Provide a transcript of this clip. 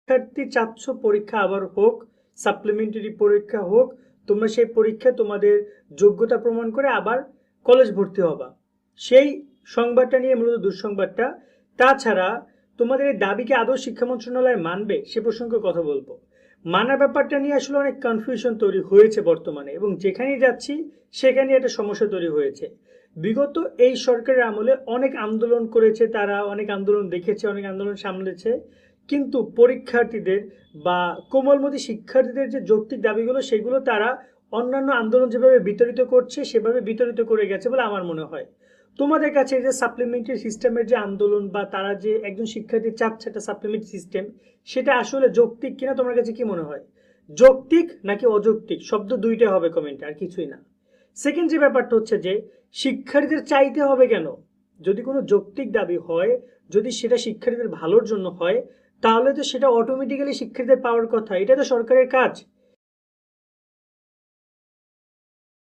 শিক্ষার্থী চাচ্ছ পরীক্ষা আবার হোক, সাপ্লিমেন্টারি পরীক্ষা হোক, তোমরা সেই পরীক্ষায় তোমাদের যোগ্যতা প্রমাণ করে আবার কলেজ ভর্তি হবা। সেই সংবাদটা নিয়ে মূলত দুঃসংবাদটা। তাছাড়া তোমাদের এই দাবিকে আদৌ শিক্ষা মন্ত্রণালয় মানবে সে প্রসঙ্গে কথা বলবো। মানার ব্যাপারটা নিয়ে আসলে অনেক কনফিউশন তৈরি হয়েছে বর্তমানে, এবং যেখানেই যাচ্ছি সেখানে একটা সমস্যা তৈরি হয়েছে। বিগত এই সরকারের আমলে অনেক আন্দোলন করেছে, তারা অনেক আন্দোলন দেখেছে, অনেক আন্দোলন সামলেছে, কিন্তু পরীক্ষার্থীদের বা কোমলমতি শিক্ষার্থীদের যে যৌক্তিক দাবিগুলো সেগুলো তারা অন্যান্য আন্দোলন যেভাবে বিতরিত করছে সেভাবে বিতরিত করে গেছে বলে আমার মনে হয়। তোমাদের কাছে এই যে সাপ্লিমেন্টারি সিস্টেমের যে আন্দোলন বা তারা যে একজন শিক্ষার্থী চাচ্ছে একটা সাপ্লিমেন্টারি সিস্টেম, সেটা আসলে যৌক্তিক কিনা তোমার কাছে কি মনে হয়? যৌক্তিক নাকি অযৌক্তিক শব্দ দুইটা হবে কমেন্টে, আর কিছুই না। সেকেন্ড যে ব্যাপারটা হচ্ছে যে শিক্ষার্থীদের চাইতে হবে কেন? যদি কোনো যৌক্তিক দাবি হয়, যদি সেটা শিক্ষার্থীদের ভালোর জন্য হয়, তাহলে তো সেটা অটোমেটিক্যালি শিক্ষার্থীদের পাওয়ার কথা, এটা তো সরকারের কাজ।